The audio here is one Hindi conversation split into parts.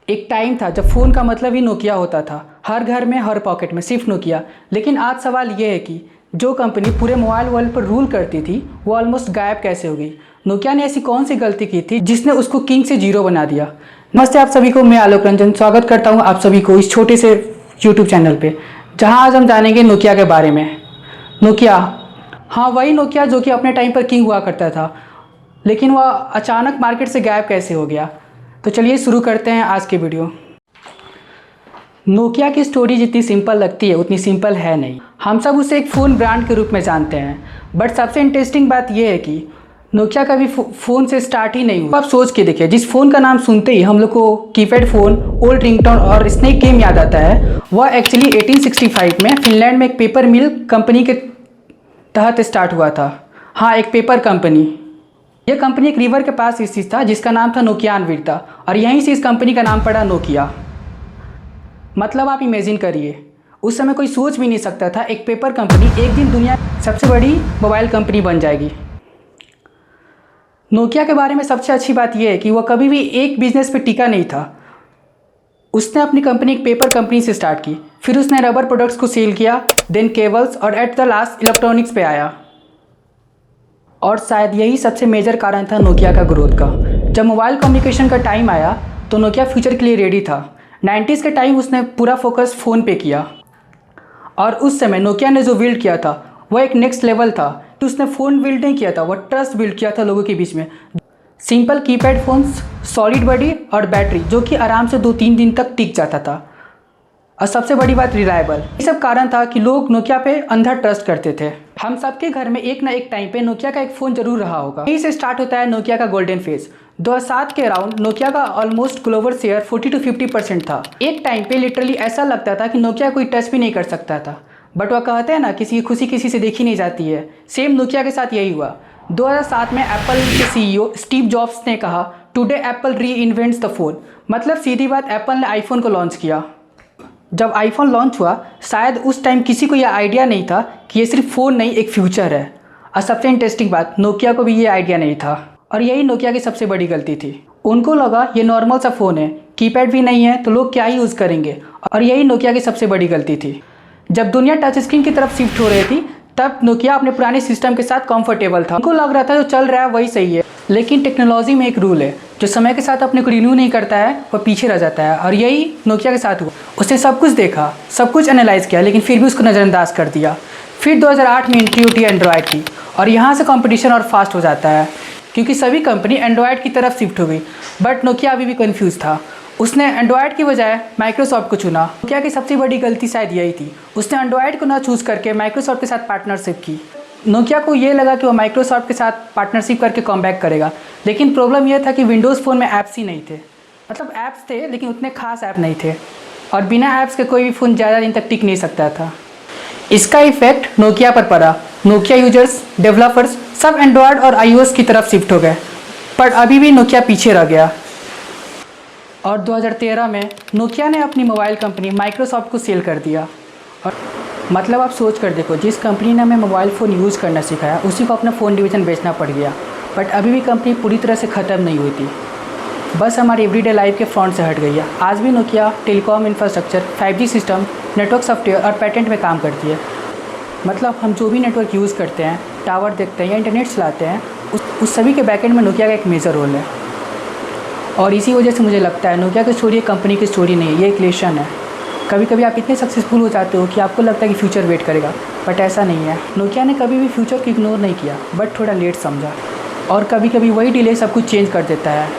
एक टाइम था जब फ़ोन का मतलब ही नोकिया होता था, हर घर में हर पॉकेट में सिर्फ नोकिया। लेकिन आज सवाल ये है कि जो कंपनी पूरे मोबाइल वर्ल्ड पर रूल करती थी वो ऑलमोस्ट गायब कैसे हो गई। नोकिया ने ऐसी कौन सी गलती की थी जिसने उसको किंग से जीरो बना दिया। नमस्ते आप सभी को, मैं आलोक रंजन स्वागत करता हूँ आप सभी को इस छोटे से यूट्यूब चैनल पे, जहाँ आज हम जानेंगे नोकिया के बारे में। नोकिया, हाँ वही नोकिया जो कि अपने टाइम पर किंग हुआ करता था, लेकिन वह अचानक मार्केट से गायब कैसे हो गया। तो चलिए शुरू करते हैं आज की वीडियो। नोकिया की स्टोरी जितनी सिंपल लगती है उतनी सिंपल है नहीं। हम सब उसे एक फ़ोन ब्रांड के रूप में जानते हैं, बट सबसे इंटरेस्टिंग बात यह है कि नोकिया कभी फ़ोन से स्टार्ट ही नहीं हुआ। आप सोच के देखिए, जिस फ़ोन का नाम सुनते ही हम लोग को कीपैड फ़ोन, ओल्ड रिंगटोन और स्नेक गेम याद आता है, वह एक्चुअली 1865 में फिनलैंड में एक पेपर मिल कंपनी के तहत स्टार्ट हुआ था। हाँ, एक पेपर कंपनी। यह कंपनी एक रिवर के पास स्थित था जिसका नाम था नोकियानविल था, और यहीं से इस कंपनी का नाम पड़ा नोकिया। मतलब आप इमेजिन करिए, उस समय कोई सोच भी नहीं सकता था एक पेपर कंपनी एक दिन दुनिया की सबसे बड़ी मोबाइल कंपनी बन जाएगी। नोकिया के बारे में सबसे अच्छी बात यह है कि वह कभी भी एक बिजनेस पे टिका नहीं था। उसने अपनी कंपनी एक पेपर कंपनी से स्टार्ट की, फिर उसने रबर प्रोडक्ट्स को सेल किया, देन केबल्स, और एट द लास्ट इलेक्ट्रॉनिक्स पे आया। और शायद यही सबसे मेजर कारण था नोकिया का ग्रोथ का। जब मोबाइल कम्युनिकेशन का टाइम आया तो नोकिया फ्यूचर के लिए रेडी था। 90s के टाइम उसने पूरा फोकस फ़ोन पे किया, और उस समय नोकिया ने जो बिल्ड किया था वह एक नेक्स्ट लेवल था। तो उसने फ़ोन बिल्ड नहीं किया था, वह ट्रस्ट बिल्ड किया था लोगों के बीच में। Simple keypad phones, solid body और बैटरी जो कि आराम से 2-3 दिन तक टिक जाता था, और सबसे बड़ी बात रिलायबल। ये सब कारण था कि लोग नोकिया पे अंधा ट्रस्ट करते थे। हम सबके घर में एक ना एक टाइम पे नोकिया का एक फ़ोन जरूर रहा होगा। यहीं से स्टार्ट होता है नोकिया का गोल्डन फेज। 2007 के अराउंड नोकिया का ऑलमोस्ट ग्लोबल शेयर 40-50% था। एक टाइम पे लिटरली ऐसा लगता था कि नोकिया कोई टच भी नहीं कर सकता था। बट वह कहते हैं ना, किसी की खुशी किसी से देखी नहीं जाती है। सेम नोकिया के साथ यही हुआ। 2007 में एप्पल के CEO स्टीव जॉब्स ने कहा, टुडे एप्पल री इन्वेंट्स द फोन। मतलब सीधी बात, एप्पल ने आईफोन को लॉन्च किया। जब आईफोन लॉन्च हुआ, शायद उस टाइम किसी को यह आइडिया नहीं था कि ये सिर्फ फ़ोन नहीं, एक फ्यूचर है। और सबसे इंटरेस्टिंग बात, नोकिया को भी ये आइडिया नहीं था, और यही नोकिया की सबसे बड़ी गलती थी। उनको लगा ये नॉर्मल सा फ़ोन है, कीपैड भी नहीं है तो लोग क्या ही यूज़ करेंगे, और यही नोकिया की सबसे बड़ी गलती थी। जब दुनिया टच स्क्रीन की तरफ शिफ्ट हो रही थी तब नोकिया अपने पुराने सिस्टम के साथ कंफर्टेबल था। उनको लग रहा था जो चल रहा है वही सही है। लेकिन टेक्नोलॉजी में एक रूल है, जो समय के साथ अपने को रिन्यू नहीं करता है वह पीछे रह जाता है, और यही नोकिया के साथ हुआ। उसने सब कुछ देखा, सब कुछ एनालाइज किया, लेकिन फिर भी उसको नज़रअंदाज कर दिया। फिर 2008 में एंट्री होती है एंड्रॉयड की, और यहाँ से कंपटीशन और फास्ट हो जाता है क्योंकि सभी कंपनी एंड्रॉयड की तरफ शिफ्ट हो गई। बट नोकिया अभी भी कन्फ्यूज़ था। उसने एंड्रॉयड की बजाय माइक्रोसॉफ्ट को चुना। नोकिया की सबसे बड़ी गलती शायद यही थी, उसने एंड्रॉयड को ना चूज़ करके माइक्रोसॉफ्ट के साथ पार्टनरशिप की। नोकिया को ये लगा कि वो माइक्रोसॉफ्ट के साथ पार्टनरशिप करके कमबैक करेगा, लेकिन प्रॉब्लम यह था कि विंडोज़ फ़ोन में ऐप्स ही नहीं थे। मतलब ऐप्स थे लेकिन उतने खास ऐप नहीं थे, और बिना ऐप्स के कोई भी फ़ोन ज़्यादा दिन तक टिक नहीं सकता था। इसका इफेक्ट नोकिया पर पड़ा। नोकिया यूजर्स, डेवलपर्स सब एंड्रॉयड और iOS की तरफ शिफ्ट हो गए, पर अभी भी नोकिया पीछे रह गया। और 2013 में नोकिया ने अपनी मोबाइल कंपनी माइक्रोसॉफ्ट को सेल कर दिया। और मतलब आप सोच कर देखो, जिस कंपनी ने हमें मोबाइल फ़ोन यूज़ करना सिखाया उसी को अपना फ़ोन डिवीज़न बेचना पड़ गया। बट अभी भी कंपनी पूरी तरह से ख़त्म नहीं हुई थी, बस हमारी एवरीडे लाइफ के फ्रंट से हट गई है। आज भी Nokia telecom infrastructure, 5G system, network software और पैटेंट में काम करती है। मतलब हम जो भी नेटवर्क यूज़ करते हैं, टावर देखते हैं या इंटरनेट चलाते हैं, उस सभी के बैकएंड में नोकिया का एक मेजर रोल है। और इसी वजह से मुझे लगता है नोकिया की स्टोरी एक कंपनी की स्टोरी नहीं है, ये एक रिलेशन है। कभी कभी आप इतने सक्सेसफुल हो जाते हो कि आपको लगता है कि फ्यूचर वेट करेगा, बट ऐसा नहीं है। नोकिया ने कभी भी फ्यूचर को इग्नोर नहीं किया, बट थोड़ा लेट समझा, और कभी कभी वही डिले सब कुछ चेंज कर देता है।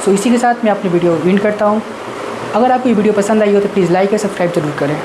सो इसी के साथ मैं अपनी वीडियो विन करता हूँ। अगर आपको ये वीडियो पसंद आई हो तो प्लीज़ लाइक और सब्सक्राइब जरूर करें।